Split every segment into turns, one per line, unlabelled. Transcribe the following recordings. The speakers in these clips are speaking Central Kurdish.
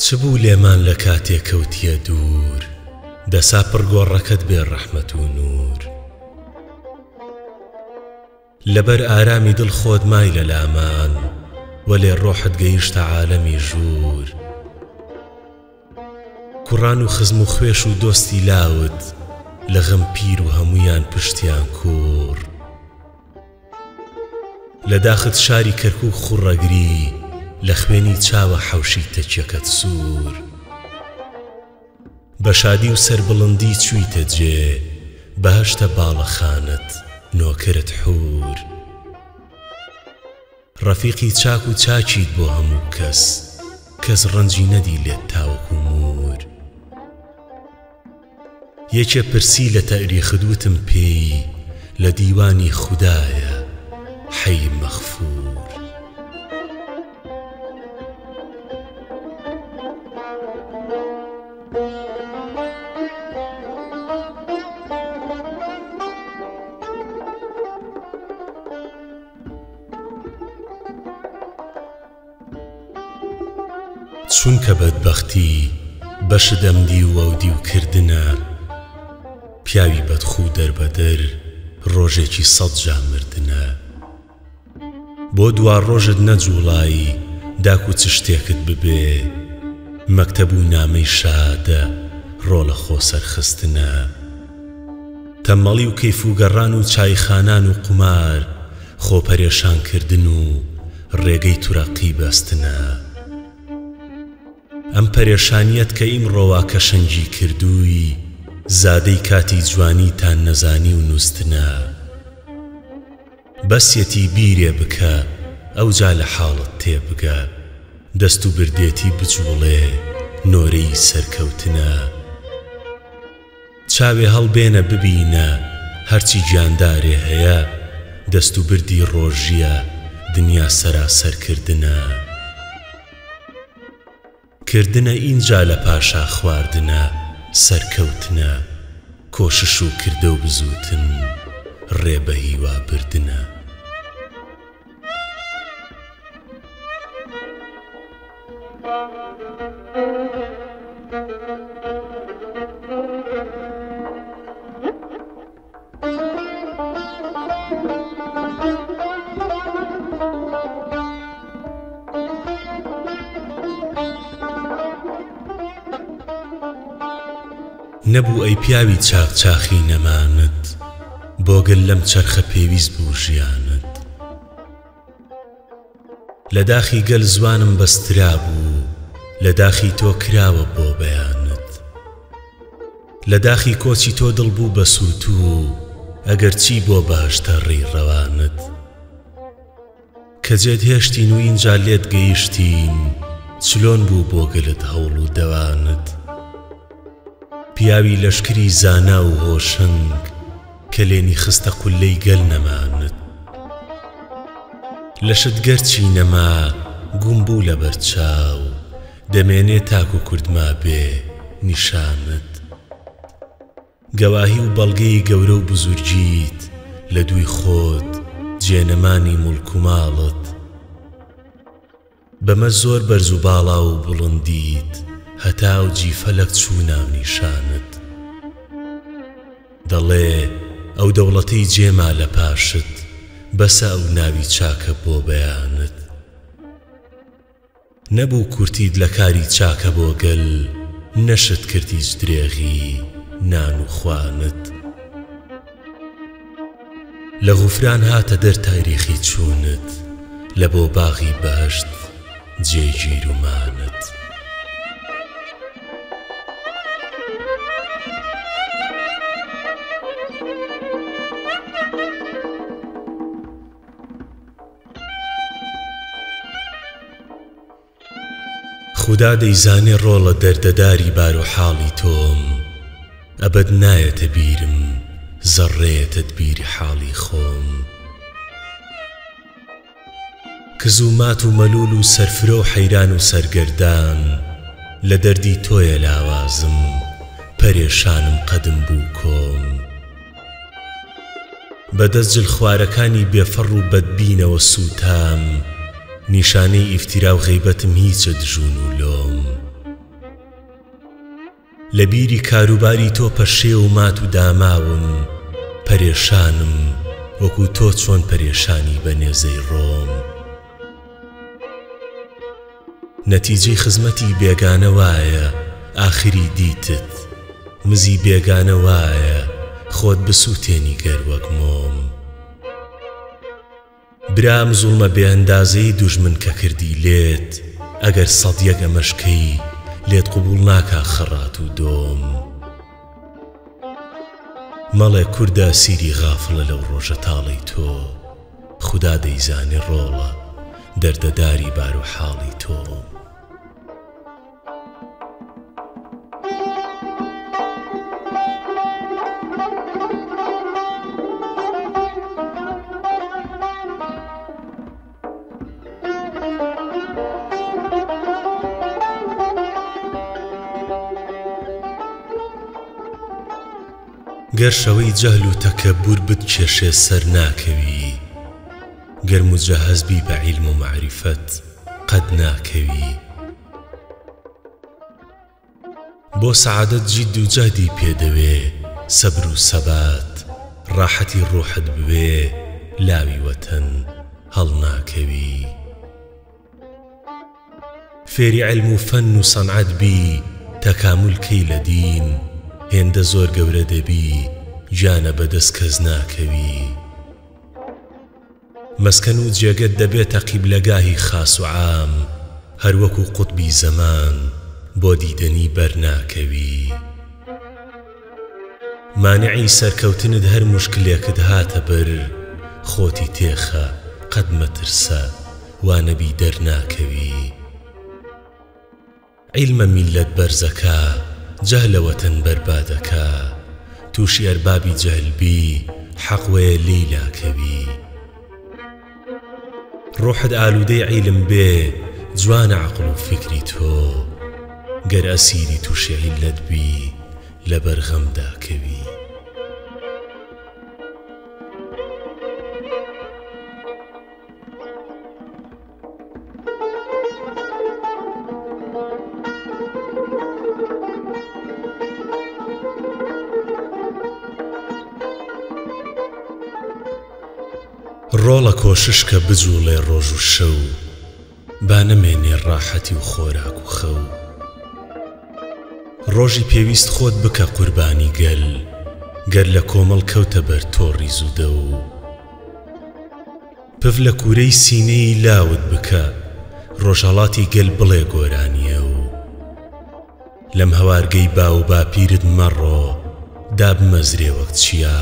چبوو لێمان لە کاتێک کەوتیە دوور، دەسا پڕگۆڕەکەت بێ ڕەحمەت و نور. لەبەر ئارامی دڵ خۆت مای لە لامان، وەلێ ڕۆحت گەیشتە عالەمی ژوور. کوڕان و خزم و خوێش و دۆستی لاوت، لە غەم پیر و هەمویان پشتیان کوور. لە داخت شاری کەرکووک خوڕەگری، لە خوێنی چاوە حەوشی تەکیەکەت سوور. بە شادی و سەربڵندی چوویتە جێ، بەهەشتە باڵەخانت نۆکرت حور. ڕەفیقی چاک و چاچیت بۆ هەموو کەس، کەس ڕەنجی نەدی لێت تاوەکو مور. یەکێ پرسی لە تەریخت وتم پێی، لە دیوانی خودایە حەی مەغفور. چونکە بەدبەختی بەشت ئەمدی و ئەودی و کردنە، پیاوی بەدخوو دەربەدەر ڕۆژێکی 100 جا مردنە. بۆ دوا ڕۆژت نەجوڵایی داک و چ شتێکت ببێ، مەکتەب و نامەی شادە ڕۆ لە خۆ سەرخستنە. تەمەڵی و کەیف و گەڕان و چایخانان و قومار، خۆپەرێشانکردن و ڕێگەی توراقی بەستنە. ئەم پەرێشانیەت کە ئیمڕۆوا کە شەنگی کردووی، زادەی کاتی جوانیتان نەزانی و نووستنە. بەسیەتی بیرێ بکە ئەوجا لە حاڵت تێبگە، دەست و بردێتی بجوڵێ نۆرەی سەرکەوتنە. چاوێ هەڵبێنە ببینە هەرچی گیاندارێ هەیە، دەست و بردی ڕۆژیە دنیا سەراسەرکردنە. کردنە ئینجا لە پاشا خواردنە سەرکەوتنە، کۆشش و کردە و بزوتن ڕێ بە هیوا بردنە. نەبوو ئەی پیاوی چاخچاخی نەمانت، بۆ گەل لەم چەرخە پێویست بوو ژیانت. لە داخی گەل زوانم بەسترا بوو، لە داخی تۆ کراوە بۆ بەیانت. لە داخی کۆچی تۆ دڵ بوو بە سووتوو، ئەگەر چی بۆ بەهەشتە ڕێی ڕەوانت. کە جێت هێشتین و ئینجا لێت گەیشتین، چلۆن بوو بۆ گەلت هەوڵ و دەوانت. پیاوی لەشکری زانا و هۆشنگ، کە لێنی خستە قولەی گەل نەمانت. لەشت گەرچی نەما گوم بوو لە بەرچاو، دەمێنێ تاک و کوردما بێ نیشانت. گەواهی و بەڵگەی گەورە و بزورگیت، لە دووی خۆت جێنەمانی موڵک و ماڵت. بەمە زۆر بەرز و باڵا و بڵندیت، هەتا و جیفەلەک چوو ناو نیشانت. دەڵێ ئەو دەوڵەتەی جێما لە پاشت، بەسە ئەو ناوی چاکە بۆ بەیانت. نەبوو کورتیت لە کاری چاکە بۆ گەل، نەشت کردیش درێغی نان و خوانت. لە غوفران هاتە دەر تاریخی چوونت، لە بۆ باغی بەهەشت جێگیر و مانت. خدا دەیزانێ ڕۆڵە دەردەداری بار و حاڵی تۆم ئەبەد نایەتە بیرم زەڕێتە تدبیری حاڵی خۆم کز و مات و مەلول و سەرفرە و حەیران و سەرگەردان لە دەردی تۆیە لاوازم پەرێشانم قەدم بوو کۆم بەدەست جل خوارەکانی بێفەڕ و بەدبینەوە سووتام نیشانەی ئیفتیرا و غەیبەتم هیچە دژون و لۆم لە بیری کاروباری تۆ پەشێ و مات و داماوم پەرێشانم وەکو تۆ چۆن پەرێشانی بە نێزەی ڕۆم نەتیجەی خزمەتی بێگانە وایە ئاخری دیتت مزی بێگانە وایە خۆت بسووتێنی گەر وەک مۆم برام زوڵمە بێئەندازەی دوژمن کە کردی لێت ئەگەر سەد یەک ئەمەشکەی لێت قبوڵ ناکا خەڕات و دۆم مەڵێ کوردە سیری غافڵە لەو ڕۆژە تاڵەی تۆ خدا دەیزانێ ڕۆڵە دەردەداری بار و حاڵی تۆم گەر شەوەی جەهل و تەکەببور بتکێشێ سەر ناکەوی گەر مجەهەزبی بە عیلم و معریفەت قەد ناکەوی بۆ سەعادەت جید و جەهدی پێدەوێ سەبر و سەبات ڕاحەتی ڕۆحت بوێ لاوی وەتەن هەڵ ناکەوی فێری عیلم و فەن و سەنعەت بی تەکامل کەی لە دین هێندە زۆر گەورە دەبی گیانە بەدەست کەس ناکەوی مەسکەن و جێگەت دەبێتە قیبلەگاهی خاس و عام هەر وەکو قوتبی زەمان بۆ دیدەنی بەرناکەوی مانعی سەرکەوتنت هەر موشکلێکت هاتە بەر خۆتی تێخە قەد مەترسە وانەبی دەرناکەوی عیلمە میلەت بەرزەکە جەهلە وەتەن بەربادەکە تووشی ئەربابی جەهلبی حەق وەیە لێیلاکەوی ڕۆحت ئالوودەی عیلم بێ جوانە عەقڵ و فکری تۆ گەر ئەسیری تووشی عیلەت بی لەبەر غەمداکەوی ڕۆڵە کۆشش کە بجوڵێ ڕۆژ و شەو با نەمێنێ ڕاحەتی و خۆراک و خەو ڕۆژی پێویست خۆت بکە قوربانی گەل گەر لە کۆمەڵ کەوتە بەر تۆڕی زوودە و پف لە کوورەی سینەی لاوت بکە ڕۆژهەڵاتی گەل بڵێ گۆرانیە و لەم هەوارگەی با و باپیرت مەڕۆ دابمەزرێ وەک چیا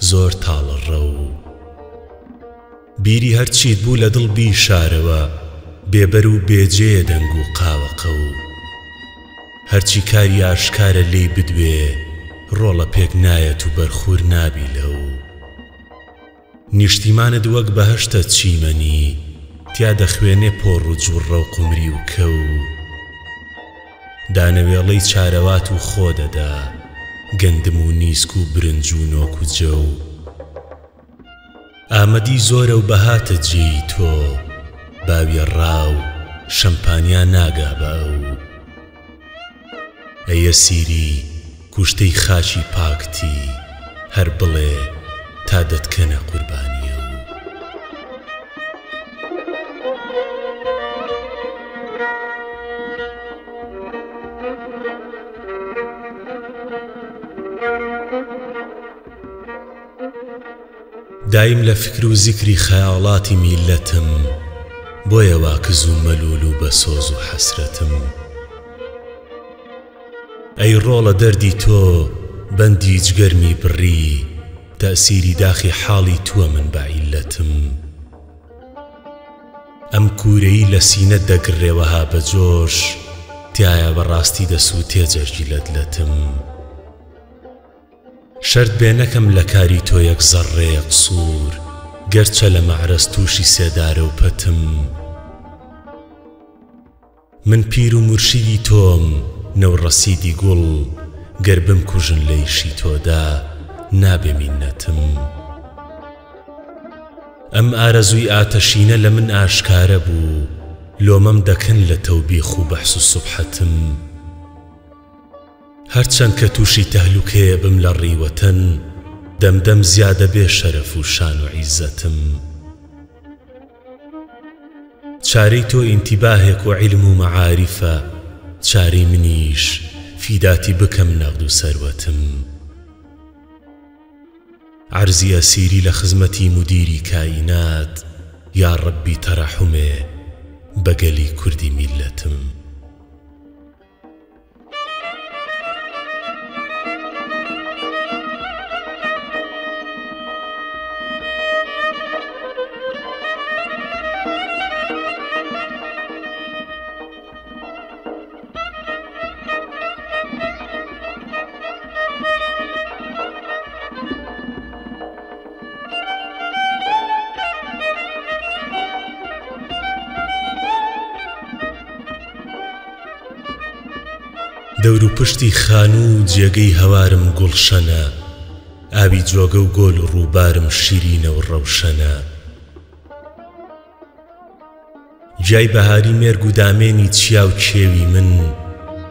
زۆر تاڵە ڕە و بیری هەرچیت بوو لە دڵ بیشارەوە بێبەر و بێجێ دەنگ و قاوەقە و هەرچی کاری ئاشکارە لێی بدوێ ڕۆڵە پێک نایەت و بەرخور نابی لەو نیشتیمانت وەک بەهەشتە چیمەنی تیا دەخوێنێ پۆڕ و جوڕە و قومری و کەو دانەوێڵەی چارەوات و خۆ دەدا گەندم و نیسک و برنج و نۆک و جەو ئامەدی زۆرە و بەهاتە جێی تۆ باوی ڕاو شەمپانیا ناگا بە ئەو ئەیە سیری کوشتەی خاچی پاکتی هەر بڵێ تا دەتکەنە قوربانیە و دایم لە فکر و زیکری خەیاڵاتی میلەتم بۆیە واکز و مەلول و بەسۆز و حەسرەتم ئەی ڕۆڵە دەردی تۆ بەندی جگەرمی بڕی تەسیری داخی حاڵی تووە من بە عیلەتم ئەم کوورەی لە سینە دەگڕێوەها بە جۆش تایە بەڕاستی دەسووتێ جەرگیلەتم شەرت بێ نەکەم لە کاری تۆ یەک زەڕێ قسوور گەرچە لە مەعرەز تووشی سێدارە و پەتم من پیر و مرشیدی تۆم نەوڕەسیدی گوڵ گەر بمکوژن لە ئیشی تۆدا نابێ میnnەتم ئەم ئارەزووی ئاتەشینە لە من ئاشکارە بوو لۆمەم دەکەن لە تەوبیخ و بەحس و سوبحەتم هەرچەند کە تووشی تەهلوکەیە بم لە ڕیوەتەن دەمدەم زیادە بێ شەرەف و شان و عیزەتم چارەی تۆ ئینتیباهێک و عیلم و مەعاریفە چارەی منیش فیداتی بکەم نەقد و سەروەتم عەرزی ئەسیری لە خزمەتی مدیری کائینات یا ڕەبی تەرەحومێ بەگەلی کوردی میلەتم دەور و پشتی خانوو جێگەی هەوارم گوڵشەنە ئاوی جۆگە و گۆل و ڕووبارم شیرینە و ڕەوشەنە جای بەهاری مێرگ و دامێنی چیا و کێوی من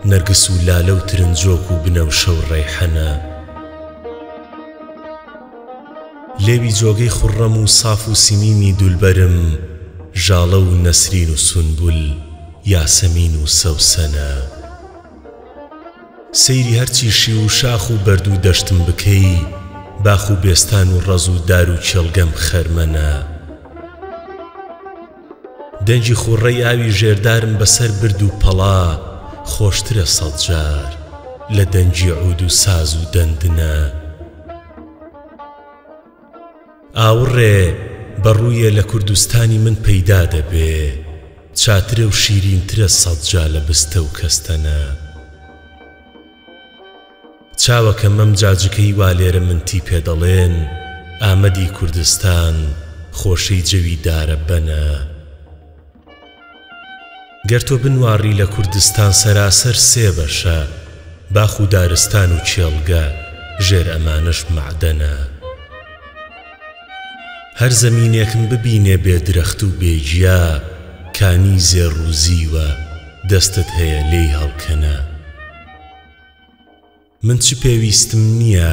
نەرگس و لالە و ترنجۆک و بنەوشە و ڕەیحەنە لێوی جۆگەی خوڕەم و ساف و سیمینی دولبەرم ژاڵە و نەسرین و سونبول یاسەمین و سەوسەنە سەیری هەرچی شی و شاخ و بەرد و دەشتم بکەی باخ و بێستان و ڕەز و دار و چێڵگەم خەرمەنە دەنجی خوڕەی ئاوی ژێردارم بەسەر برد و پەڵا خۆشترە سەد جار لە دەنجی عود و ساز و دەندنە ئاوڕێ بەڕوویە لە کوردستانی من پەیدا دەبێ چاترە و شیرینترە سەد جا لە بستە و کەستەنە چاوەکە مەم جاجەکەی وا لێرە منتی پێدەڵێن ئامەدی کوردستان خۆشەی جەوی دارە بەنە گەر تۆ بنواڕی لە کوردستان سەراسەر سێ بەشە باخ و دارستان و چێڵگە ژێر ئەمانەش معدەنە هەر زەمینێکم ببینێ بێ درەخت و بێجیا کانی زێڕ و زیوە دەستت هەیە لێی هەڵکەنە من چ پێویستم نییە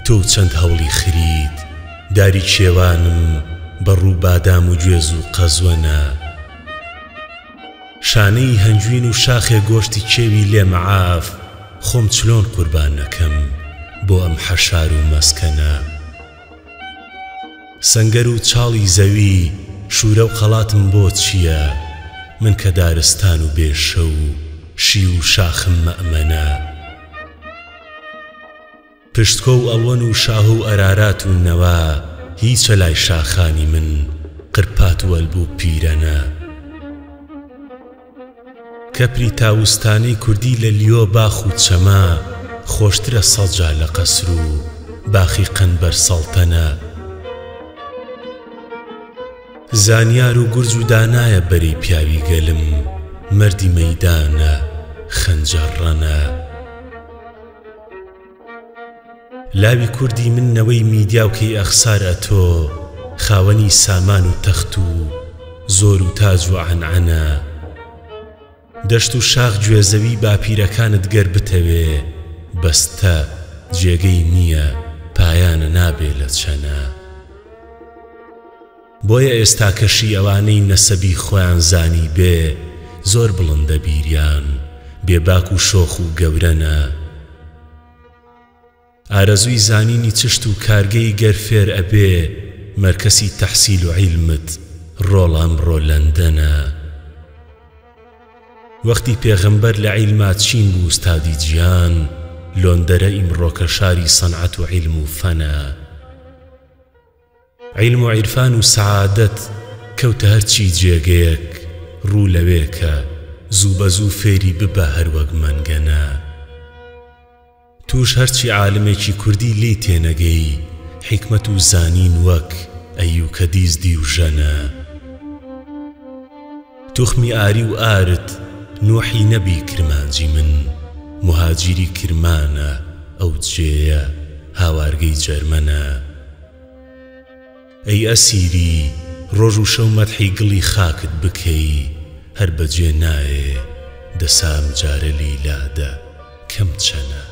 تۆ چەند هەوڵی خرید داری کێوانم بەڕوو بادام و گوێز و قەزوەنە شانەی هەنجوین و شاخێ گۆشتی کێوی لێ مەعاف خۆم چلۆن قوربان نەکەم بۆ ئەم حەشار و مەسکەنە سەنگەر و چاڵی زەوی شورە و قەڵاتم بۆ چییە من کە دارستان و بێشە و شی و شاخم مەئمەنە پشتکۆ و ئەڵوەن و شاه و ئەرارات و نەوا هیچە لای شاخانی من قرپات وەلب و پیرەنە کەپری تاوستانەی کوردی لە لیۆ باخ و چەما خۆشترە سەڵجا لە قەسر و باخی قەنبەر سەڵتەنە زانیار و گورج و دانایە بەرەی پیاوی گەلم مەردی مەیدانە خەنجەڕەنە لاوی کوردی من نەوەی میدیاوکەی ئەخسار ئەتۆ خاوەنی سامان و تەخت و زۆر و تاج و عەنعەنە دەشت و شاخ گوێزەوی باپیرەکانت گەر بتەوێ بەستە جێگەی نییە پایانە نابێ لە چەنە بۆیە ئێستا کەشی ئەوانەی نەسەبی خۆیان زانی بێ زۆر بڵندە بیریان بێباک و شۆخ و گەورەنە ئارەزووی زانینی چشت و کارگەی گەر فێر ئەبێ مەرکەسی تەحسیل و عیلمت ڕۆڵ ئەمڕۆ لەندەنە وەختی پێغەمبەر لە عیلما چین بوو ئوستادی گیان لۆندەرە ئیمڕۆکە شاری سەنعەت و عیلم و فەنە عیلم و عیرفان و سەعادەت کەوتە هەرچی جێگەیەک ڕوو لەوێکە زوو بە زوو فێری ببە هەر وەک مەنگەنە توش هەرچی عالمێکی کوردی لی تێنەگەی حکمت و زانین وەک ئەیوب کە دیزدی و ژەنە توخمی ئاری و ئارت نوحی نەبی کرمانجی من مهاجری کرمانە ئەو جێیە هاوارگەی جەرمەنە ئەی ئەسیری ڕۆژ و شەو مەدحی گڵی خاکت بکەی هەر بەجێ نایێ دەسام جارە لیلادە کەم چەنە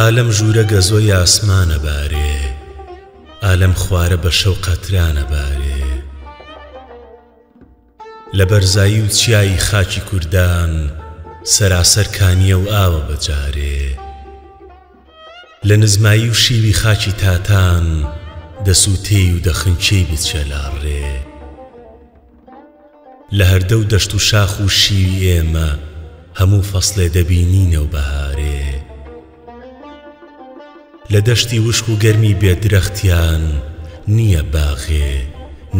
ئالەم ژوورە گەزۆی ئاسمانە بارێ ئالەم خوارە بە شەو قەترانە بارێ لە بەرزایی و چیایی خاکی کوردان سەراسەر کانیە و ئاوە بەجارێ لە نزمایی و شیوی خاکی تاتان دەسووتێی و دەخنچەی بچێلاڕێ لە هەردە و دەشت و شاخ و شیوی ئێمە هەموو فەسڵێ دەبینینە و بەهارێ لە دەشتی وشک و گەرمی بێدرەختیان نییە باغێ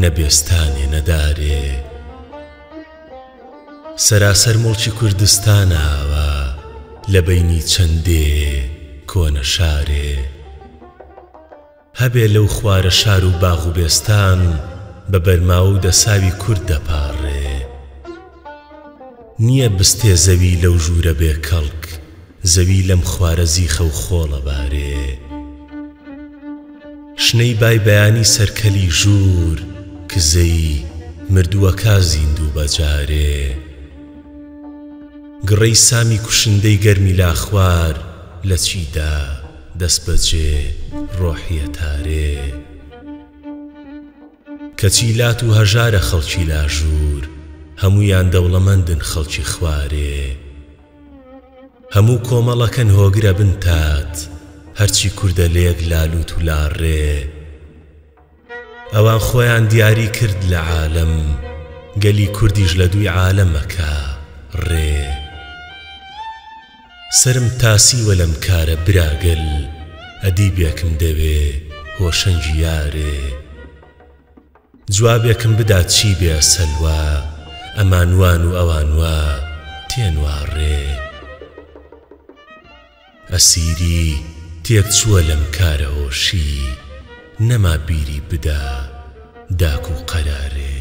نەبێستانێ نەدارێ سەراسەر مڵکی کوردستانە ئاوا لە بەینی چەندێ کۆنە شارێ هەبێ لەو خوارە شار و باغ و بێستان بە بەرماوە و دەساوی کورد دەپاڕێ نییە بستێ زەوی لەو ژوورە بێ کەڵک زەوی لەم خوارە زیخە و خۆڵە بارێ شنەی بای بەیانی سەرکەلی ژوور کزەی مردووەکە زیندوو بەجارێ گڕەی سامی کوشندەی گەرمی لاخوار لە چیدا دەست بەجێ ڕۆحیە تارێ کەچیلات و هەژارە خەڵکی لاژوور هەموویان دەوڵەمەندن خەڵکی خوارێ هەموو کۆمەڵەکەن هۆگرە بنتات هەرچی کوردە لێک لالوت و لاڕێ ئەوان خۆیان دیاری کرد لە عالەم گەلی کوردیش لە دووی عالەمەکە ڕێ سرم تاسیوە لەم کارە براگەل ئەدیبێکم دەوێ هۆشەنگی یارێ جوابێکم بدات چی بێ سەلوا ئەمانوان و ئەوانوا تێنواڕێ ئەسیری تێک چووە لەم کارە هۆشی نەما بیری بدا داک و قەرارێ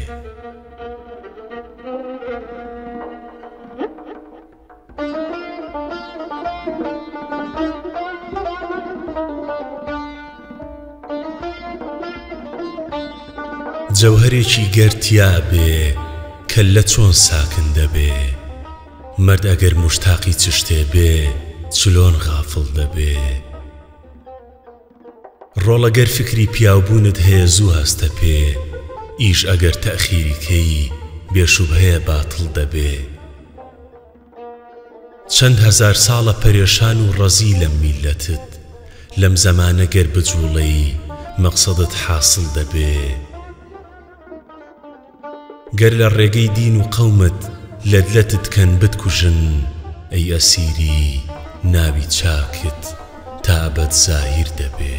جەوهەرێکی گەرتیا بێ کەللە چۆن ساکن دەبێ مرد ئەگەر مشتاقی چ شتێ بێ چلۆن غافڵ دەبێ ڕۆڵەگەر فکری پیاوبوونت هەیە زوو هەستە پێ ئیش ئەگەر تەخیریکەی بێشوبهەیە باتڵ دەبێ چەند هەزار ساڵە پەرێشان و ڕەزی لەم میلەتت لەم زەمانە گەر بجوڵەی مەقسەدت حاصل دەبێ گەر لە ڕێگەی دین و قەومت لەدلەتت کەن بتکوژن ئەی ئەسیری ناوی چاکت تا ئەبەد زاهیر دەبێ